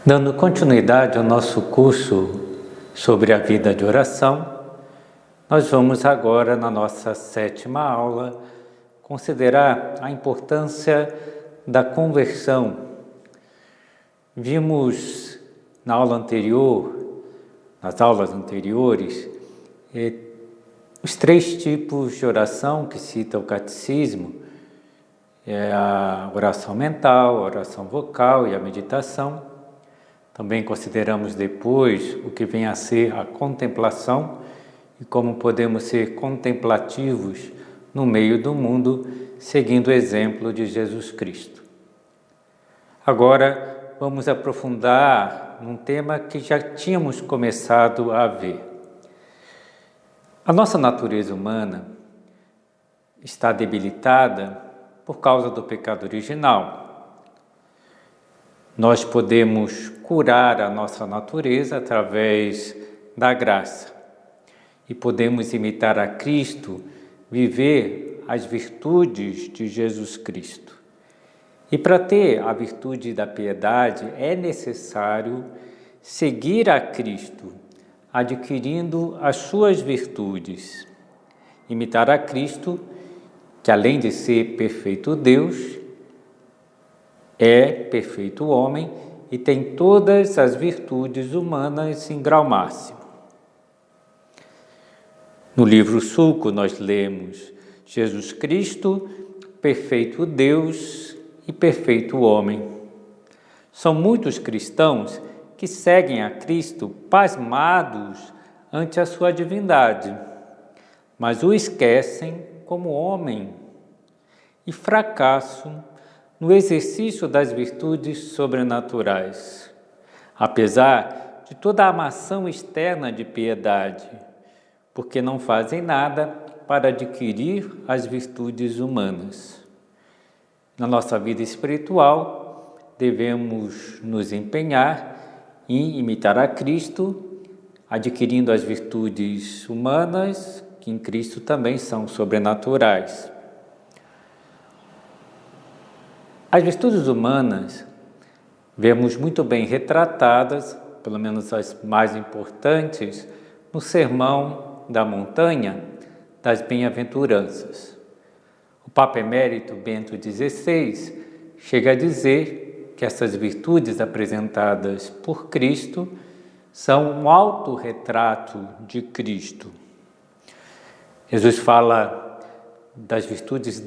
Dando continuidade ao nosso curso sobre a vida de oração, nós vamos agora, na nossa 7ª aula, considerar a importância da conversão. Vimos na aula anterior, nas aulas anteriores, os 3 tipos de oração que cita o Catecismo, a oração mental, a oração vocal e a meditação. Também consideramos depois o que vem a ser a contemplação e como podemos ser contemplativos no meio do mundo, seguindo o exemplo de Jesus Cristo. Agora vamos aprofundar num tema que já tínhamos começado a ver. A nossa natureza humana está debilitada por causa do pecado original. Nós podemos curar a nossa natureza através da graça e podemos imitar a Cristo, viver as virtudes de Jesus Cristo. E para ter a virtude da piedade é necessário seguir a Cristo, adquirindo as suas virtudes. Imitar a Cristo, que além de ser perfeito Deus, é perfeito homem e tem todas as virtudes humanas em grau máximo. No livro Sulco nós lemos Jesus Cristo, perfeito Deus e perfeito homem. São muitos cristãos que seguem a Cristo pasmados ante a sua divindade, mas o esquecem como homem e fracassam no exercício das virtudes sobrenaturais, apesar de toda a amação externa de piedade, porque não fazem nada para adquirir as virtudes humanas. Na nossa vida espiritual, devemos nos empenhar em imitar a Cristo, adquirindo as virtudes humanas, que em Cristo também são sobrenaturais. As virtudes humanas vemos muito bem retratadas, pelo menos as mais importantes, no Sermão da Montanha das Bem-aventuranças. O Papa Emérito Bento XVI chega a dizer que essas virtudes apresentadas por Cristo são um autorretrato de Cristo. Jesus fala das virtudes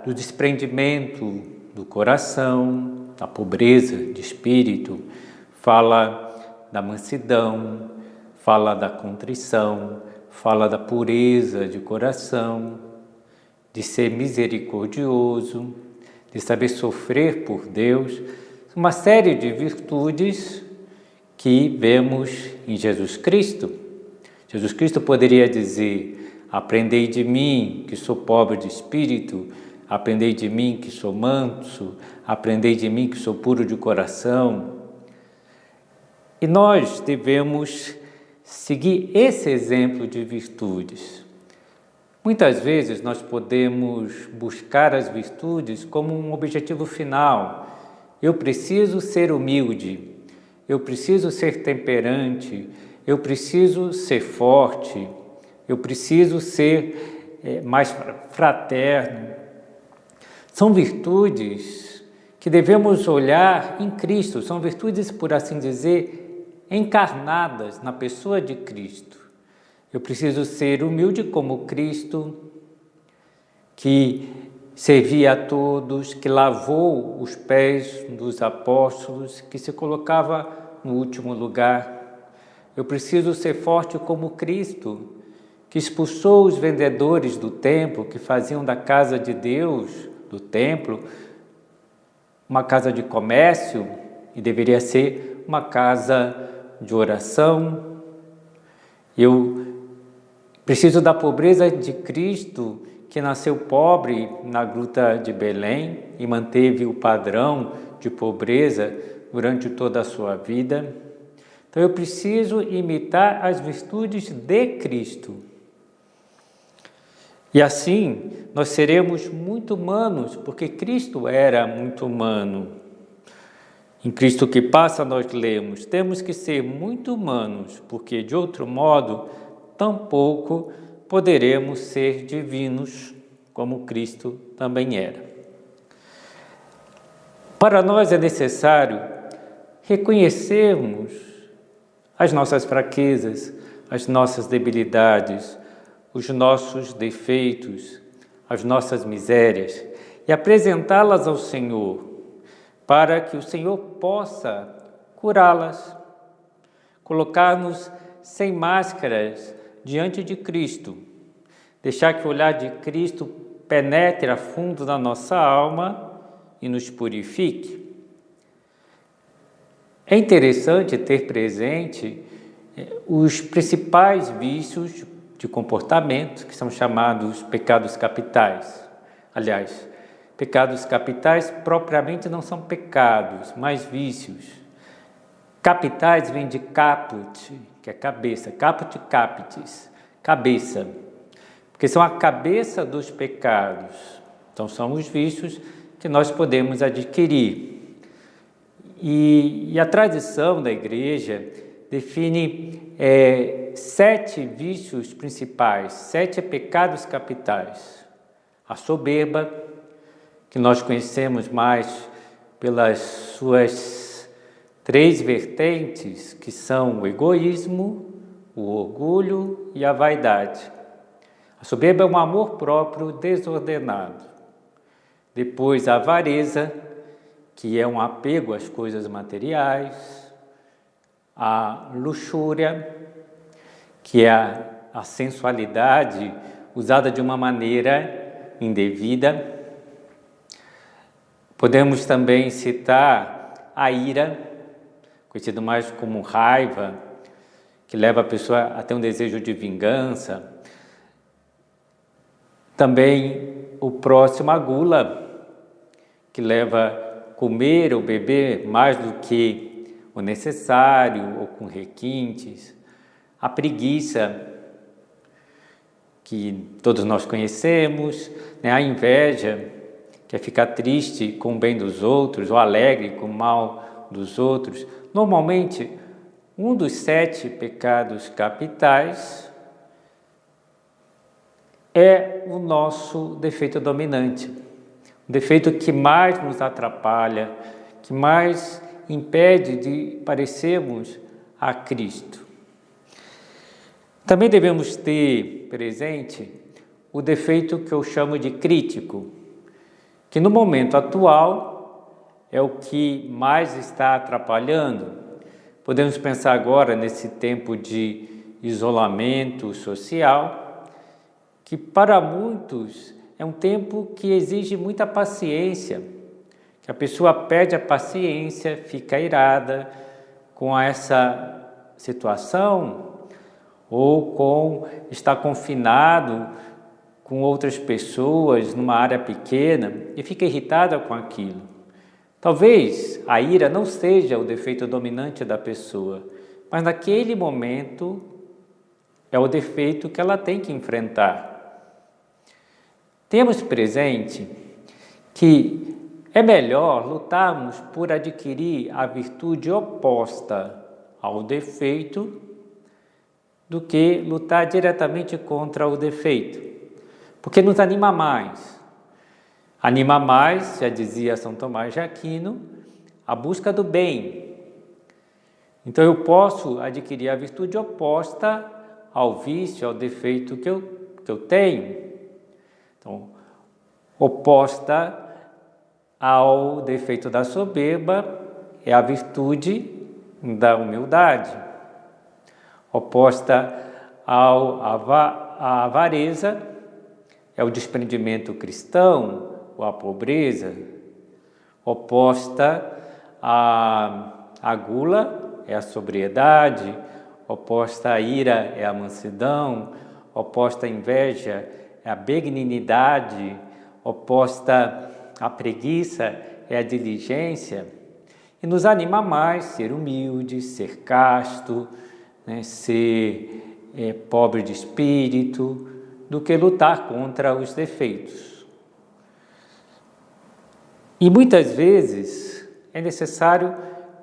do desprendimento do coração, da pobreza de espírito, fala da mansidão, fala da contrição, fala da pureza de coração, de ser misericordioso, de saber sofrer por Deus, uma série de virtudes que vemos em Jesus Cristo. Jesus Cristo poderia dizer: aprendei de mim, que sou pobre de espírito, aprendei de mim que sou manso, aprendei de mim que sou puro de coração. E nós devemos seguir esse exemplo de virtudes. Muitas vezes nós podemos buscar as virtudes como um objetivo final. Eu preciso ser humilde, eu preciso ser temperante, eu preciso ser forte, eu preciso ser mais fraterno. São virtudes que devemos olhar em Cristo, são virtudes, por assim dizer, encarnadas na pessoa de Cristo. Eu preciso ser humilde como Cristo, que servia a todos, que lavou os pés dos apóstolos, que se colocava no último lugar. Eu preciso ser forte como Cristo, que expulsou os vendedores do templo, que faziam da casa de Deus, do templo, uma casa de comércio, e deveria ser uma casa de oração. Eu preciso da pobreza de Cristo, que nasceu pobre na gruta de Belém e manteve o padrão de pobreza durante toda a sua vida. Então eu preciso imitar as virtudes de Cristo. E assim, nós seremos muito humanos, porque Cristo era muito humano. Em Cristo que passa, nós lemos, temos que ser muito humanos, porque de outro modo, tampouco poderemos ser divinos, como Cristo também era. Para nós é necessário reconhecermos as nossas fraquezas, as nossas debilidades, os nossos defeitos, as nossas misérias e apresentá-las ao Senhor, para que o Senhor possa curá-las, colocar-nos sem máscaras diante de Cristo, deixar que o olhar de Cristo penetre a fundo na nossa alma e nos purifique. É interessante ter presente os principais vícios de comportamento, que são chamados pecados capitais. Aliás, pecados capitais propriamente não são pecados, mas vícios. Capitais vem de caput, que é cabeça, caput capitis, cabeça, porque são a cabeça dos pecados. Então são os vícios que nós podemos adquirir. E a tradição da Igreja define 7 vícios principais, 7 pecados capitais. A soberba, que nós conhecemos mais pelas suas 3 vertentes, que são o egoísmo, o orgulho e a vaidade. A soberba é um amor próprio desordenado. Depois a avareza, que é um apego às coisas materiais. A luxúria, que é a sensualidade usada de uma maneira indevida. Podemos também citar a ira, conhecido mais como raiva, que leva a pessoa a ter um desejo de vingança. Também o próximo, a gula, que leva a comer ou beber mais do que o necessário ou com requintes. A preguiça, que todos nós conhecemos, né? A inveja, que é ficar triste com o bem dos outros ou alegre com o mal dos outros. Normalmente, um dos 7 pecados capitais é o nosso defeito dominante, o defeito que mais nos atrapalha, que mais impede de parecermos a Cristo. Também devemos ter presente o defeito que eu chamo de crítico, que no momento atual é o que mais está atrapalhando. Podemos pensar agora nesse tempo de isolamento social, que para muitos é um tempo que exige muita paciência, que a pessoa perde a paciência, fica irada com essa situação, ou com estar confinado com outras pessoas numa área pequena e fica irritada com aquilo. Talvez a ira não seja o defeito dominante da pessoa, mas naquele momento é o defeito que ela tem que enfrentar. Temos presente que é melhor lutarmos por adquirir a virtude oposta ao defeito do que lutar diretamente contra o defeito, porque nos anima mais. Anima mais, já dizia São Tomás de Aquino, a busca do bem. Então eu posso adquirir a virtude oposta ao vício, ao defeito que eu tenho. Então, oposta ao defeito da soberba é a virtude da humildade. Oposta à avareza é o desprendimento cristão ou a pobreza. Oposta à gula é a sobriedade. Oposta à ira é a mansidão. Oposta à inveja é a benignidade. Oposta à preguiça é a diligência. E nos anima mais ser humilde, ser casto, né, ser pobre de espírito, do que lutar contra os defeitos. E muitas vezes é necessário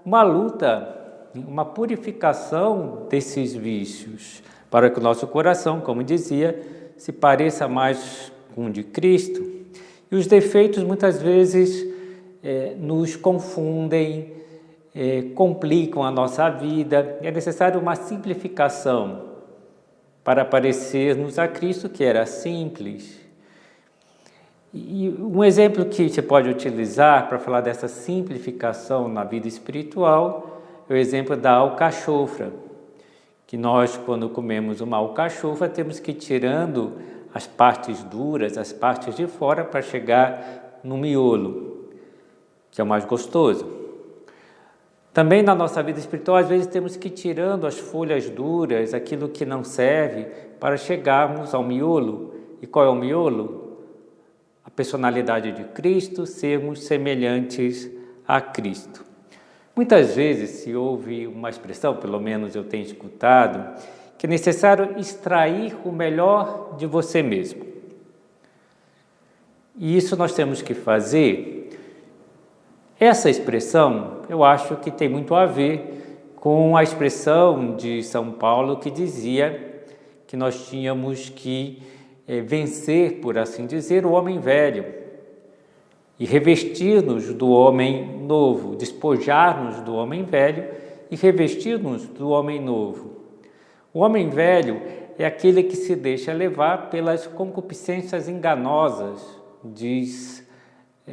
uma luta, uma purificação desses vícios, para que o nosso coração, como dizia, se pareça mais com o de Cristo. E os defeitos muitas vezes nos confundem, complicam a nossa vida. É necessário uma simplificação para parecermos a Cristo, que era simples. E um exemplo que você pode utilizar para falar dessa simplificação na vida espiritual é o exemplo da alcachofra, que nós, quando comemos uma alcachofra, temos que ir tirando as partes duras, as partes de fora, para chegar no miolo, que é o mais gostoso. Também na nossa vida espiritual, às vezes temos que ir tirando as folhas duras, aquilo que não serve, para chegarmos ao miolo. E qual é o miolo? A personalidade de Cristo, sermos semelhantes a Cristo. Muitas vezes se ouve uma expressão, pelo menos eu tenho escutado, que é necessário extrair o melhor de você mesmo. E isso nós temos que fazer. Essa expressão, eu acho que tem muito a ver com a expressão de São Paulo que dizia que nós tínhamos que vencer, por assim dizer, o homem velho e revestir-nos do homem novo, despojar-nos do homem velho e revestir-nos do homem novo. O homem velho é aquele que se deixa levar pelas concupiscências enganosas, diz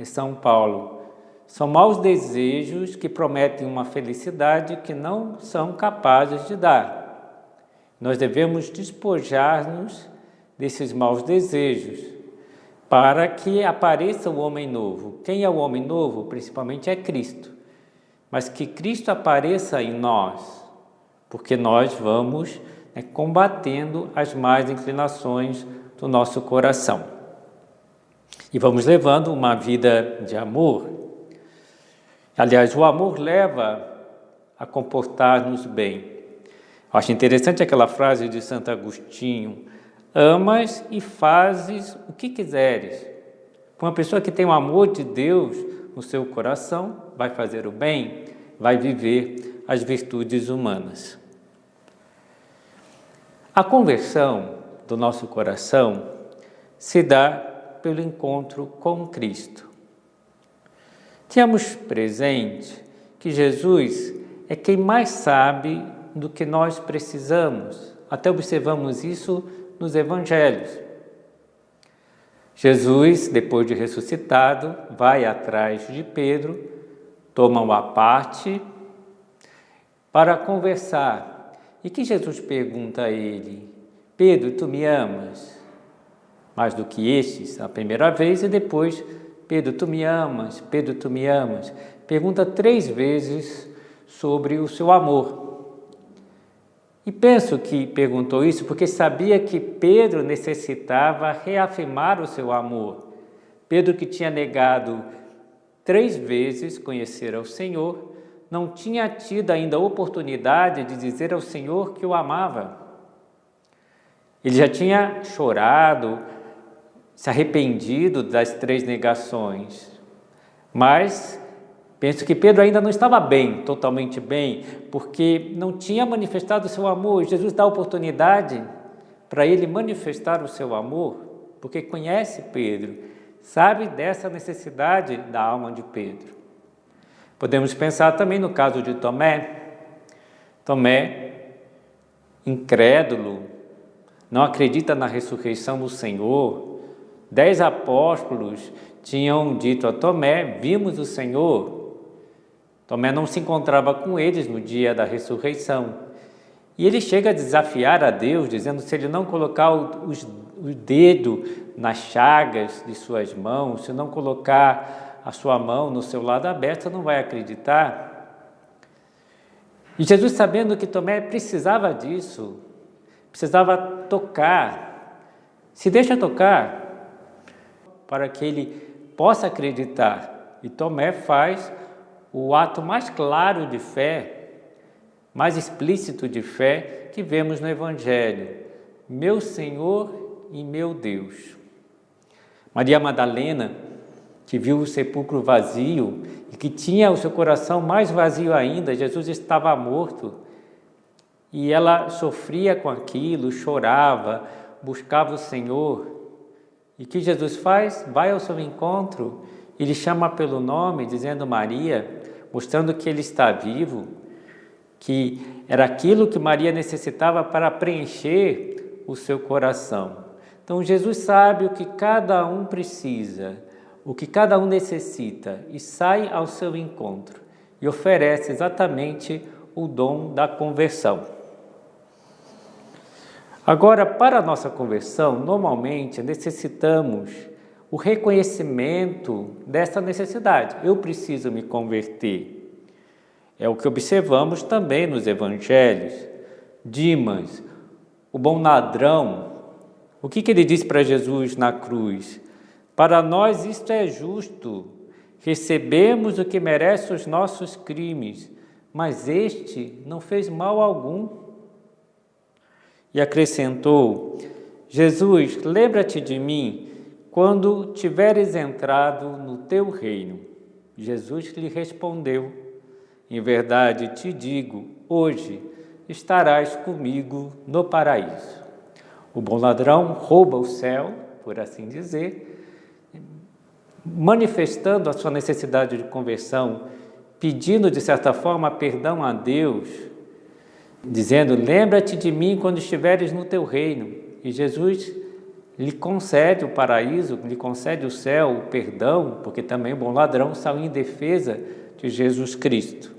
São Paulo. São maus desejos que prometem uma felicidade que não são capazes de dar. Nós devemos despojar-nos desses maus desejos para que apareça o homem novo. Quem é o homem novo? Principalmente é Cristo. Mas que Cristo apareça em nós, porque nós vamos combatendo as más inclinações do nosso coração. E vamos levando uma vida de amor. Aliás, o amor leva a comportar-nos bem. Eu acho interessante aquela frase de Santo Agostinho: amas e fazes o que quiseres. Uma pessoa que tem o amor de Deus no seu coração vai fazer o bem, vai viver as virtudes humanas. A conversão do nosso coração se dá pelo encontro com Cristo. Tenhamos presente que Jesus é quem mais sabe do que nós precisamos. Até observamos isso nos evangelhos. Jesus, depois de ressuscitado, vai atrás de Pedro, toma-o à parte para conversar. E que Jesus pergunta a ele: Pedro, tu me amas? Mais do que estes, a primeira vez, e depois: Pedro, tu me amas? Pedro, tu me amas? Pergunta 3 vezes sobre o seu amor. E penso que perguntou isso porque sabia que Pedro necessitava reafirmar o seu amor. Pedro, que tinha negado 3 vezes conhecer ao Senhor, não tinha tido ainda a oportunidade de dizer ao Senhor que o amava. Ele já tinha chorado, se arrependido das 3 negações, mas penso que Pedro ainda não estava bem, totalmente bem, porque não tinha manifestado o seu amor. Jesus dá a oportunidade para ele manifestar o seu amor, porque conhece Pedro, sabe dessa necessidade da alma de Pedro. Podemos pensar também no caso de Tomé. Tomé, incrédulo, não acredita na ressurreição do Senhor. 10 apóstolos tinham dito a Tomé: vimos o Senhor. Tomé não se encontrava com eles no dia da ressurreição. E ele chega a desafiar a Deus, dizendo: se ele não colocar o dedo nas chagas de suas mãos, se não colocar a sua mão no seu lado aberto, você não vai acreditar. E Jesus, sabendo que Tomé precisava disso, precisava tocar, se deixa tocar, para que ele possa acreditar. E Tomé faz o ato mais claro de fé, mais explícito de fé que vemos no Evangelho: meu Senhor e meu Deus. Maria Madalena, que viu o sepulcro vazio e que tinha o seu coração mais vazio ainda, Jesus estava morto, e ela sofria com aquilo, chorava, buscava o Senhor. E o que Jesus faz? Vai ao seu encontro, ele chama pelo nome, dizendo Maria, mostrando que ele está vivo, que era aquilo que Maria necessitava para preencher o seu coração. Então Jesus sabe o que cada um precisa, o que cada um necessita, e sai ao seu encontro e oferece exatamente o dom da conversão. Agora, para a nossa conversão, normalmente necessitamos o reconhecimento dessa necessidade. Eu preciso me converter. É o que observamos também nos evangelhos. Dimas, o bom ladrão, o que ele disse para Jesus na cruz? Para nós isto é justo, recebemos o que merece os nossos crimes, mas este não fez mal algum. E acrescentou, Jesus, lembra-te de mim quando tiveres entrado no teu reino. Jesus lhe respondeu, em verdade te digo, hoje estarás comigo no paraíso. O bom ladrão rouba o céu, por assim dizer, manifestando a sua necessidade de conversão, pedindo de certa forma perdão a Deus, dizendo, lembra-te de mim quando estiveres no teu reino. E Jesus lhe concede o paraíso, lhe concede o céu, o perdão, porque também o bom ladrão saiu em defesa de Jesus Cristo.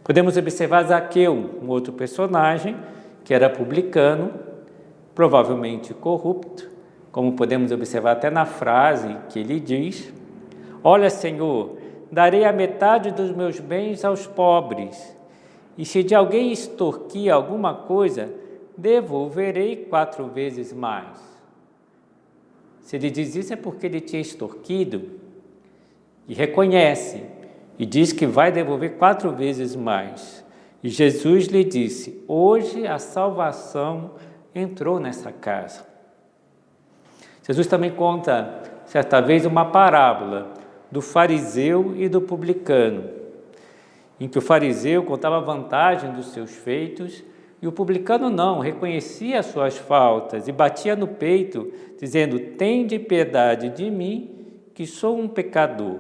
Podemos observar Zaqueu, um outro personagem, que era publicano, provavelmente corrupto, como podemos observar até na frase que ele diz, olha, Senhor, darei a metade dos meus bens aos pobres, e se de alguém extorquir alguma coisa, devolverei 4 vezes mais. Se ele diz isso é porque ele tinha extorquido, e reconhece, e diz que vai devolver 4 vezes mais. E Jesus lhe disse, hoje a salvação entrou nessa casa. Jesus também conta, certa vez, uma parábola do fariseu e do publicano, em que o fariseu contava a vantagem dos seus feitos e o publicano não, reconhecia as suas faltas e batia no peito, dizendo, tende piedade de mim, que sou um pecador.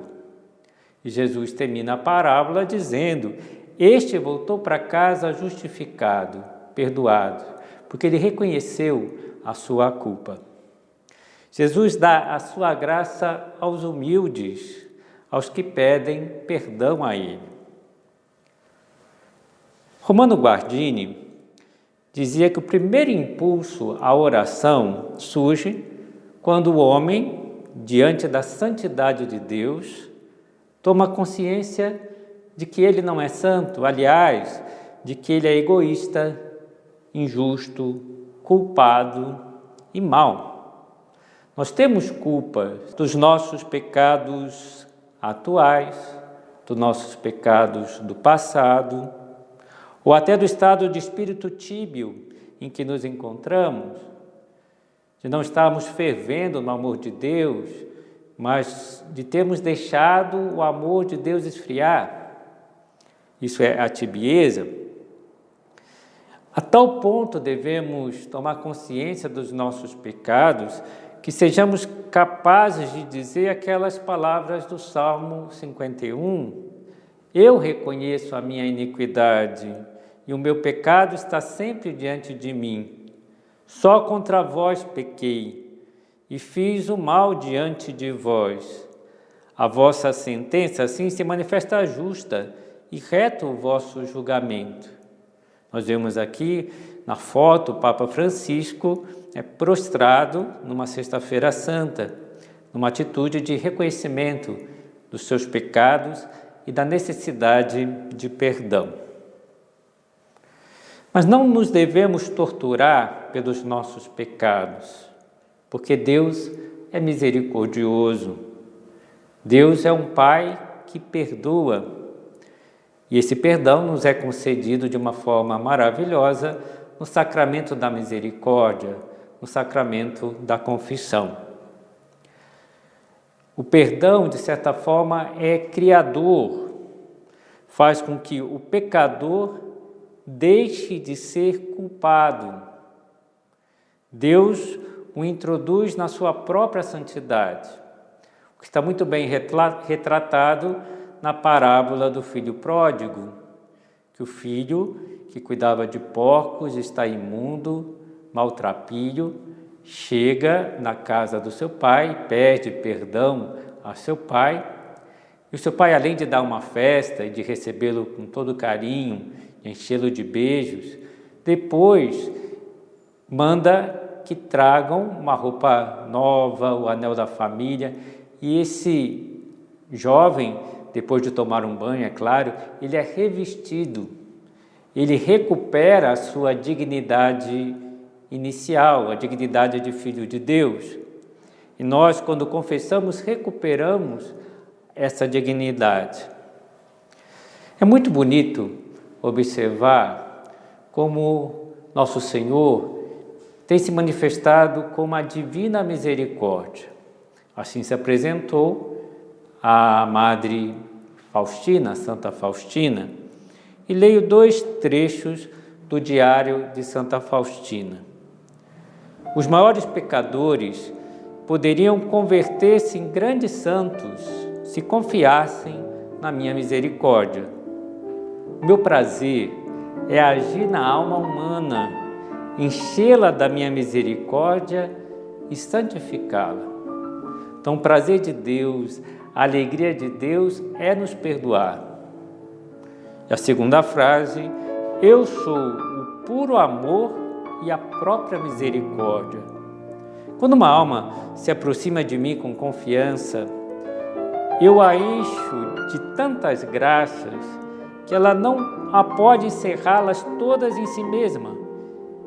E Jesus termina a parábola dizendo, este voltou para casa justificado, perdoado, porque ele reconheceu a sua culpa. Jesus dá a sua graça aos humildes, aos que pedem perdão a ele. Romano Guardini dizia que o primeiro impulso à oração surge quando o homem, diante da santidade de Deus, toma consciência de que ele não é santo, aliás, de que ele é egoísta, injusto, culpado e mau. Nós temos culpa dos nossos pecados atuais, dos nossos pecados do passado, ou até do estado de espírito tíbio em que nos encontramos, de não estarmos fervendo no amor de Deus, mas de termos deixado o amor de Deus esfriar. Isso é a tibieza. A tal ponto devemos tomar consciência dos nossos pecados que sejamos capazes de dizer aquelas palavras do Salmo 51. Eu reconheço a minha iniquidade e o meu pecado está sempre diante de mim. Só contra vós pequei e fiz o mal diante de vós. A vossa sentença assim se manifesta justa e reto o vosso julgamento. Nós vemos aqui na foto o Papa Francisco prostrado numa sexta-feira santa, numa atitude de reconhecimento dos seus pecados e da necessidade de perdão. Mas não nos devemos torturar pelos nossos pecados, porque Deus é misericordioso. Deus é um Pai que perdoa. E esse perdão nos é concedido de uma forma maravilhosa no sacramento da misericórdia, no sacramento da confissão. O perdão, de certa forma, é criador, faz com que o pecador deixe de ser culpado. Deus o introduz na sua própria santidade, o que está muito bem retratado na parábola do filho pródigo, que o filho que cuidava de porcos está imundo, maltrapilho, chega na casa do seu pai, pede perdão a seu pai, e o seu pai, além de dar uma festa e de recebê-lo com todo carinho, enchê-lo de beijos, depois manda que tragam uma roupa nova, o anel da família, e esse jovem, depois de tomar um banho, é claro, ele é revestido, ele recupera a sua dignidade inicial, a dignidade de filho de Deus. E nós, quando confessamos, recuperamos essa dignidade. É muito bonito observar como nosso Senhor tem se manifestado como a divina misericórdia. Assim se apresentou a Madre Faustina, Santa Faustina, e leio 2 trechos do diário de Santa Faustina. Os maiores pecadores poderiam converter-se em grandes santos se confiassem na minha misericórdia. O meu prazer é agir na alma humana, enchê-la da minha misericórdia e santificá-la. Então, o prazer de Deus, a alegria de Deus é nos perdoar. E a segunda frase, eu sou o puro amor e a própria misericórdia. Quando uma alma se aproxima de mim com confiança, eu a encho de tantas graças que ela não pode encerrá-las todas em si mesma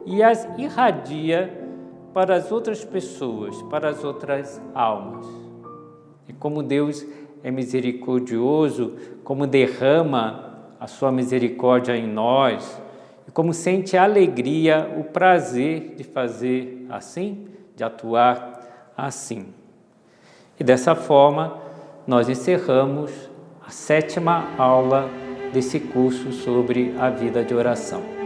e as irradia para as outras pessoas, para as outras almas. E como Deus é misericordioso, como derrama a sua misericórdia em nós, e como sente a alegria, o prazer de fazer assim, de atuar assim. E dessa forma, nós encerramos a 7ª aula desse curso sobre a vida de oração.